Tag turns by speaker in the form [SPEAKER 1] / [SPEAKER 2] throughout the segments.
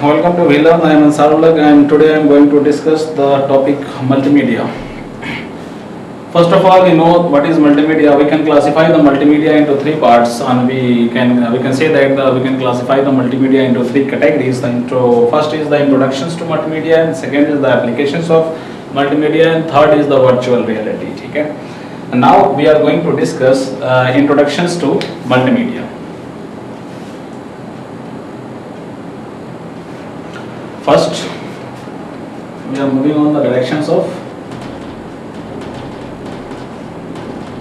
[SPEAKER 1] welcome to Villa. I am Ansarullah and today I am going to discuss the topic multimedia. First of all, you know what is multimedia. We can classify the multimedia into three parts, and we can say that we can classify the multimedia into three categories. First is the introductions to multimedia, and second is the applications of multimedia, and third is the virtual reality. Okay? And now we are going to discuss introductions to multimedia. First, we are moving on the directions of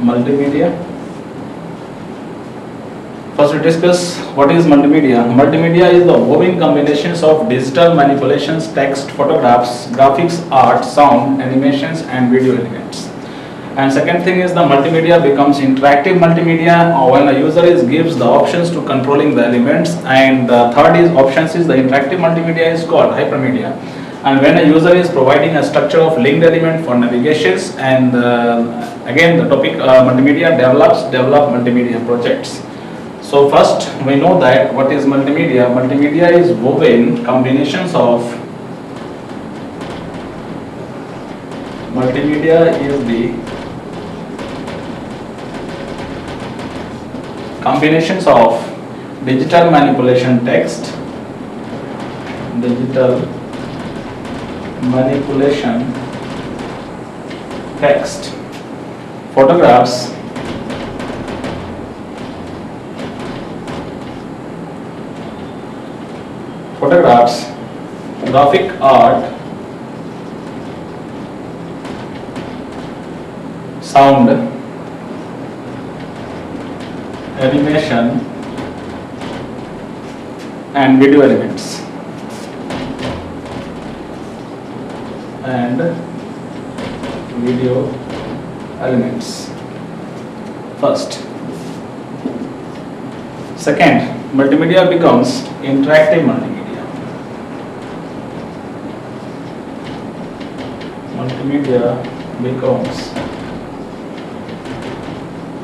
[SPEAKER 1] multimedia. First, we discuss what is multimedia. Multimedia is the woven combinations of digital manipulations, text, photographs, graphics, art, sound, animations, and video elements. And second thing is the multimedia becomes interactive multimedia when a user gives the options to controlling the elements, and the third is options is the interactive multimedia is called hypermedia, and when a user is providing a structure of linked element for navigations, and again the topic multimedia develop multimedia projects. So first we know that what is multimedia. Multimedia is woven combinations of multimedia is the combinations of digital manipulation text, digital manipulation text, photographs, graphic art, sound, animation, and video elements. First. Second, multimedia becomes interactive multimedia. Multimedia becomes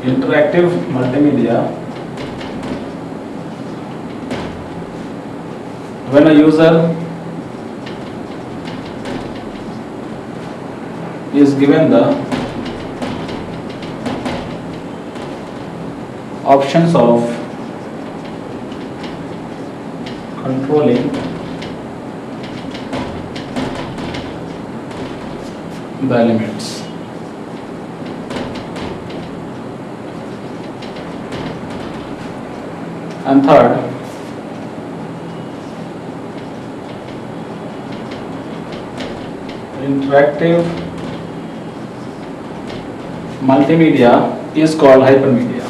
[SPEAKER 1] interactive multimedia when a user is given the options of controlling the elements. And third, interactive multimedia is called hypermedia.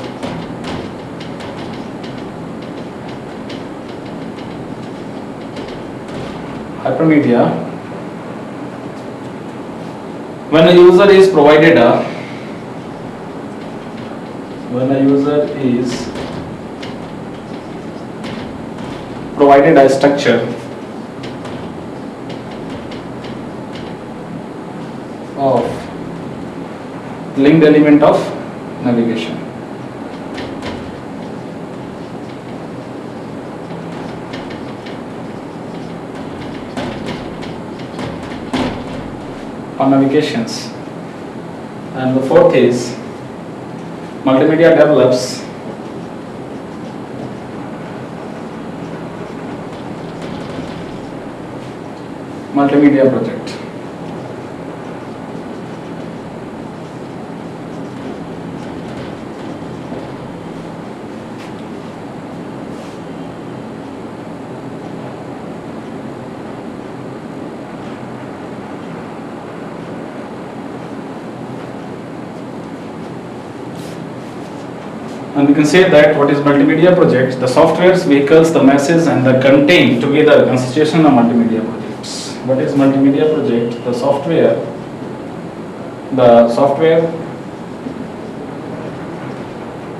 [SPEAKER 1] Hypermedia, when a user is provided a structure of linked element of navigation. Or navigations. And the fourth is multimedia develops multimedia project. And we can say that what is multimedia project? The softwares, vehicles, the masses, and the content together constitution of multimedia projects. What is multimedia project? The software,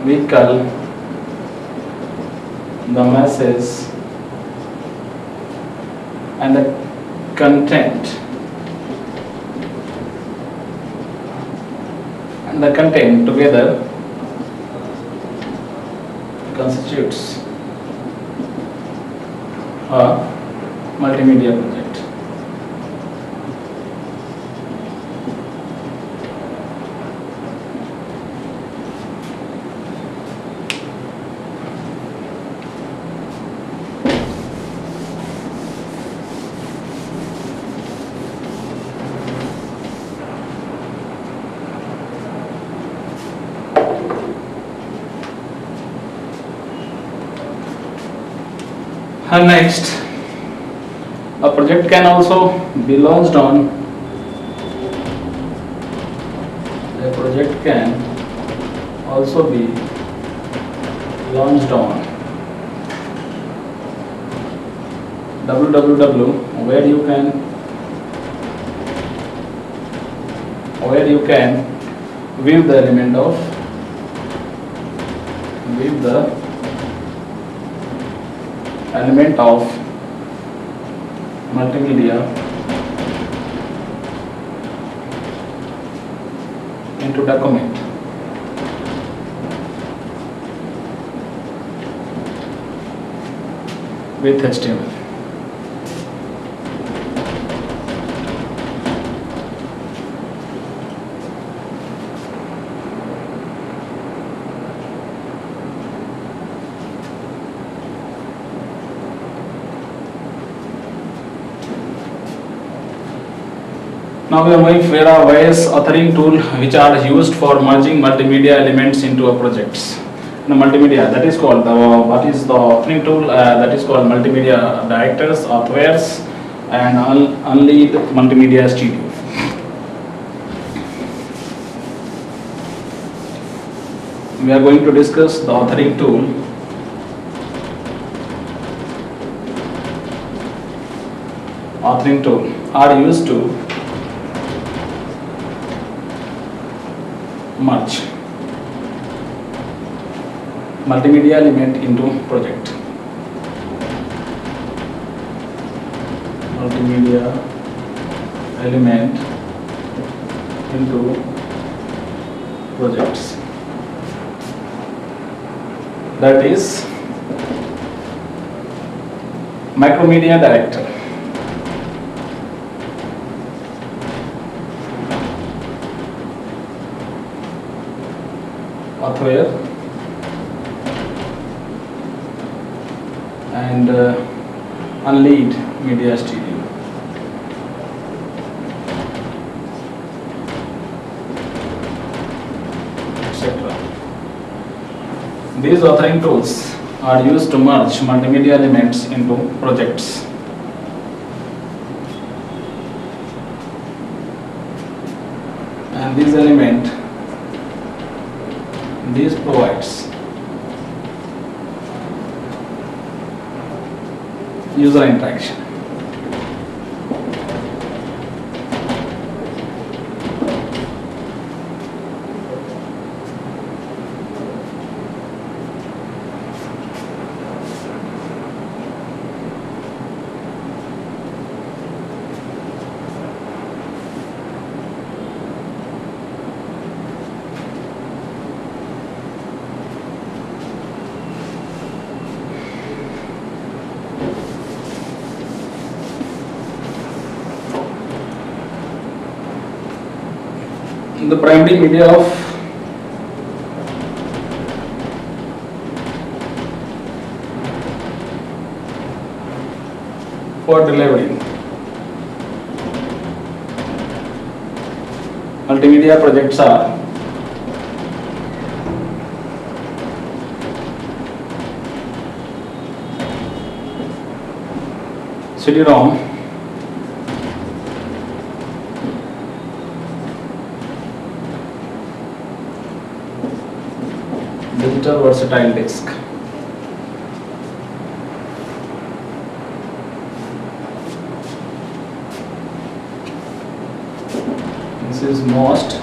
[SPEAKER 1] vehicle, the masses, and the content, together constitutes a multimedia project. And next, a project can also be launched on. A project can also be launched on www, where you can view the element of multimedia into document. With HTML. Now we are going for various authoring tool which are used for merging multimedia elements into a projects. The multimedia, that is called the authoring tool that is called multimedia directors, authors, and Unlead Multimedia Studio. We are going to discuss the authoring tool. Authoring tool are used to merge multimedia element into project. Multimedia element into projects. That is Macromedia Director. Author and Unlead Media Studio. Etc. These authoring tools are used to merge multimedia elements into projects. And this provides user interaction. The primary media for delivering multimedia projects are CD-ROM, digital versatile disk. This is most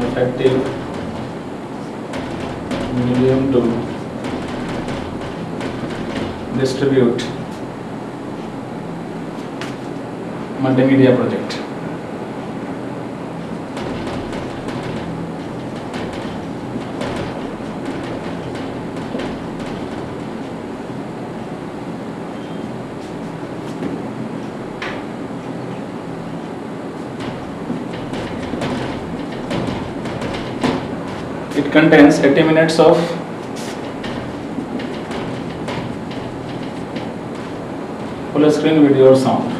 [SPEAKER 1] effective medium to distribute multimedia project. contains 80 minutes of full screen video or sound.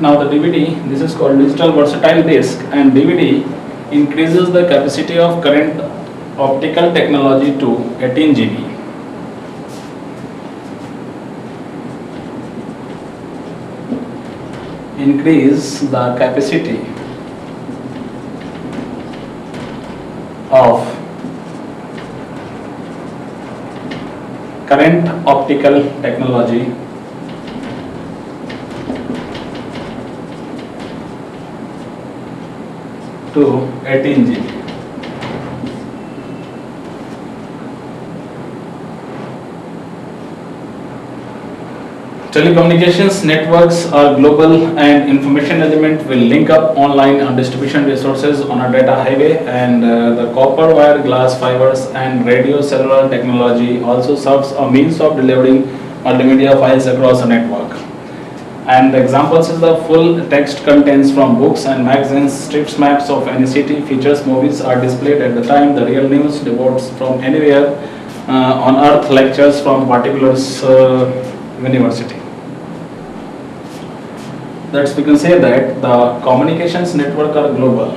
[SPEAKER 1] Now the DVD, this is called digital versatile disc, and DVD increases the capacity of current optical technology to 18 GB. Increase the capacity of current optical technology to 18 GB. Telecommunications networks are global, and information element will link up online on distribution resources on a data highway, and the copper wire, glass fibers and radio cellular technology also serves a means of delivering multimedia files across a network. And the examples is the full text contents from books and magazines, strips, maps of any city, features, movies are displayed at the time, the real news, reports from anywhere on earth, lectures from particular university. That's we can say that the communications network are global.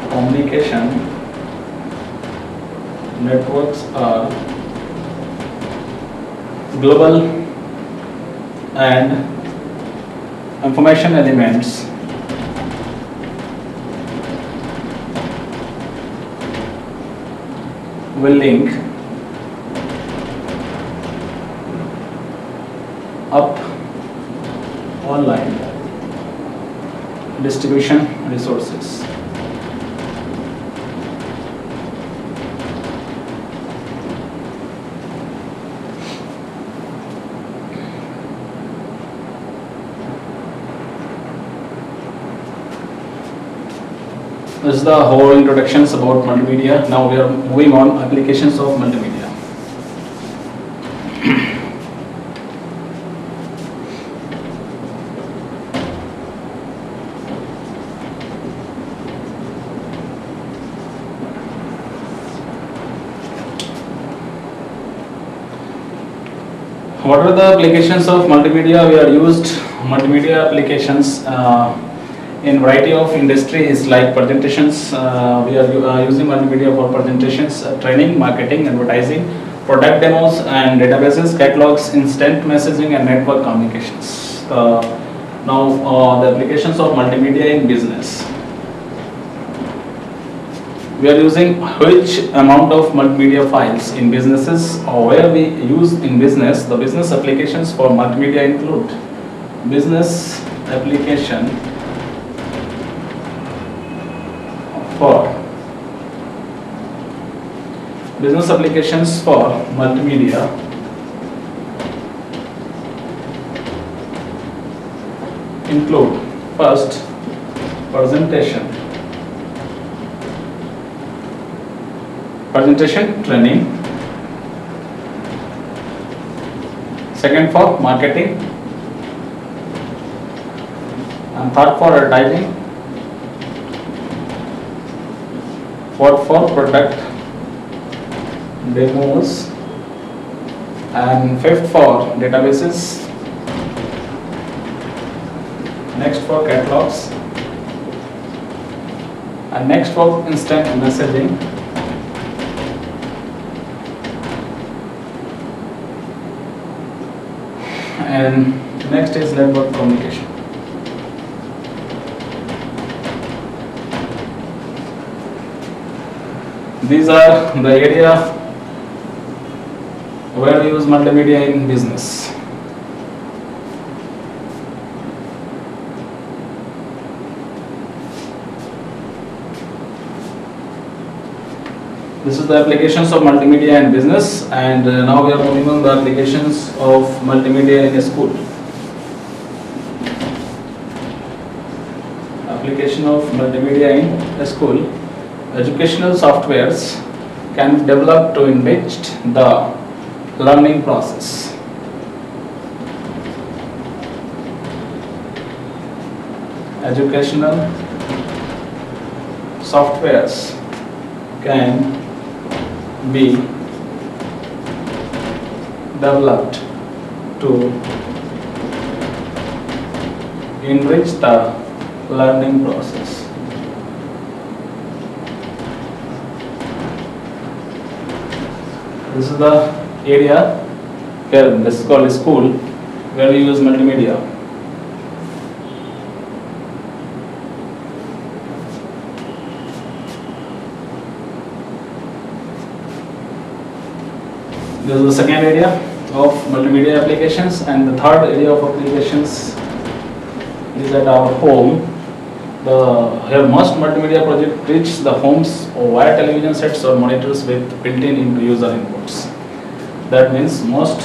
[SPEAKER 1] Communication networks are global, and information elements will link up online distribution resources. This is the whole introductions about multimedia. Now we are moving on applications of multimedia. What are the applications of multimedia? We are used multimedia applications in variety of industries like presentations. We are using multimedia for presentations, training, marketing, advertising, product demos and databases, catalogs, instant messaging and network communications. Now the applications of multimedia in business. We are using which amount of multimedia files in businesses, or where we use in business. The business applications for multimedia include business application for business applications for multimedia include first presentation training, second for marketing, and third for advertising, fourth for product demos, and fifth for databases, next for catalogs, and next for instant messaging, and next is network communication. These are the area where we use multimedia in business. This is the applications of multimedia in business, and now we are moving on the applications of multimedia in a school. Application of multimedia in a school. Educational softwares can be developed to enrich the learning process. Educational softwares can be developed to enrich the learning process. This is the area here, this is called school, where we use multimedia. This is the second area of multimedia applications, and the third area of applications is at our home. Here most multimedia project reach the homes via television sets or monitors with built-in into user inputs. That means most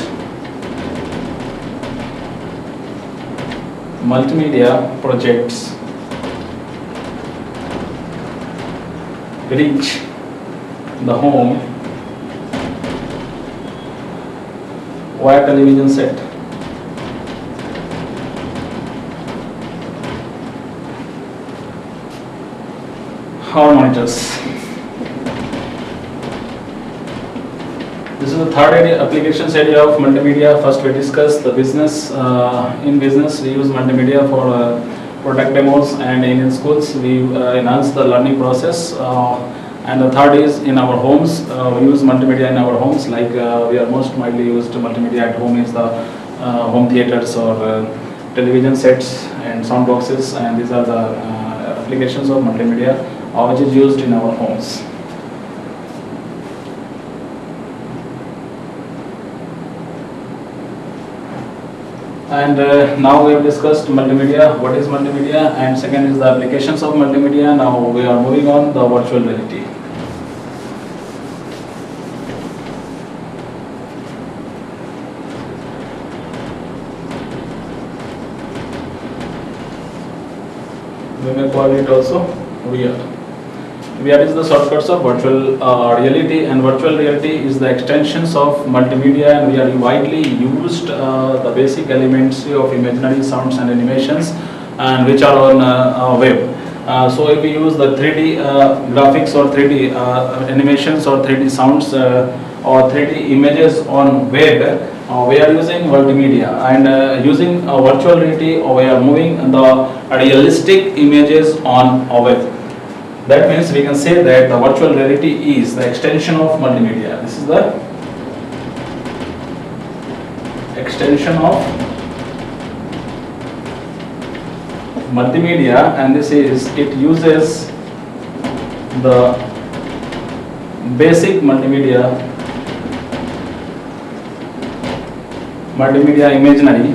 [SPEAKER 1] multimedia projects reach the home via television set. Or monitors. This is the third area, applications area of multimedia. First we discuss the business. In business we use multimedia for product demos, and in schools we enhance the learning process. And the third is in our homes. We use multimedia in our homes, like we are most widely used multimedia at home is the home theaters or television sets and sound boxes, and these are the applications of multimedia which is used in our homes. And now we have discussed multimedia, what is multimedia, and second is the applications of multimedia. Now we are moving on the virtual reality. We may call it also VR. VR is the shortcuts of virtual reality, and virtual reality is the extensions of multimedia, and we are widely used the basic elements of imaginary sounds and animations, and which are on web. So if we use the 3D graphics or 3D animations or 3D sounds or 3D images on web, we are using multimedia, and using virtual reality we are moving the realistic images on a web. That means we can say that the virtual reality is the extension of multimedia. This is the extension of multimedia, and this is, it uses the basic multimedia imaginary,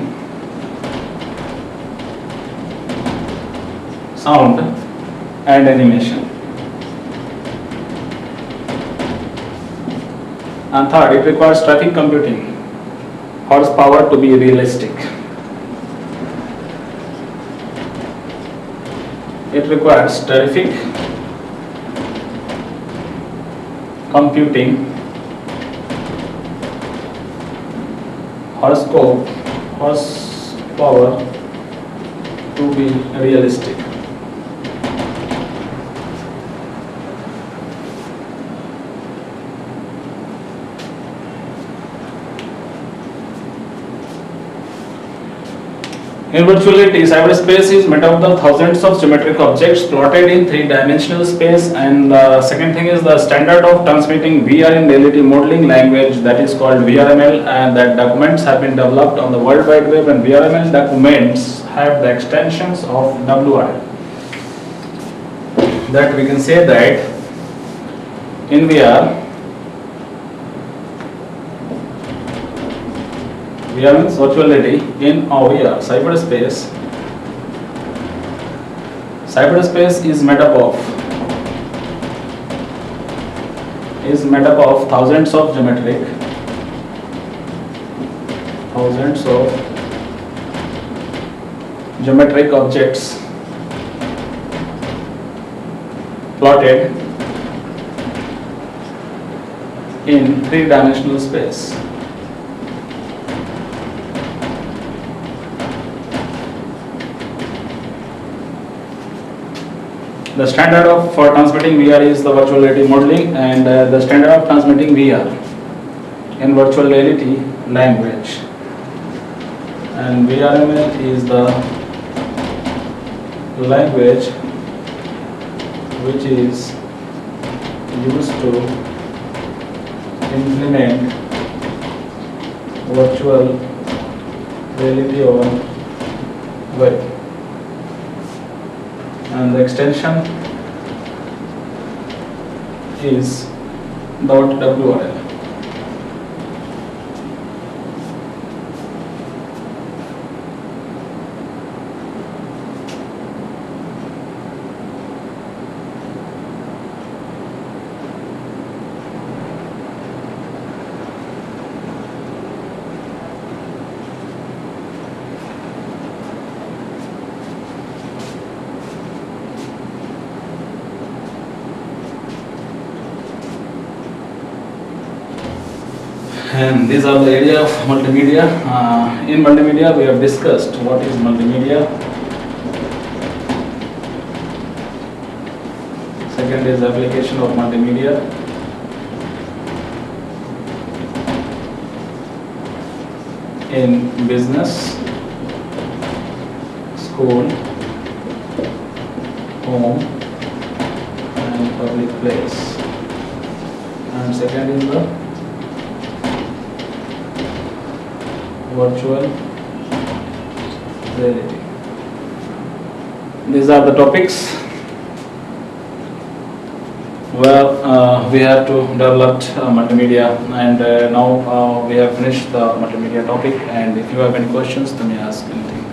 [SPEAKER 1] sound and animation. And third, it requires traffic computing horsepower to be realistic. It requires traffic computing horsepower to be realistic. In virtuality, cyberspace is made up of thousands of symmetric objects plotted in three-dimensional space, and the second thing is the standard of transmitting VR in reality modeling language, that is called VRML, and that documents have been developed on the World Wide Web, and VRML documents have the extensions of WR. That we can say that in VR means virtuality, in VR, cyberspace is made up of is made up of thousands of geometric objects plotted in three-dimensional space. The standard for transmitting VR is the virtual reality modeling, and the standard of transmitting VR in virtual reality language. And VRML is the language which is used to implement virtual reality on web. And the extension is .WRL. And these are the area of multimedia. In multimedia, we have discussed what is multimedia. Second is application of multimedia. In business, school, home, and public place. And second is the virtual reality. These are the topics where we have to develop multimedia, and now we have finished the multimedia topic. And if you have any questions, then you ask anything.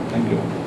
[SPEAKER 1] Thank you.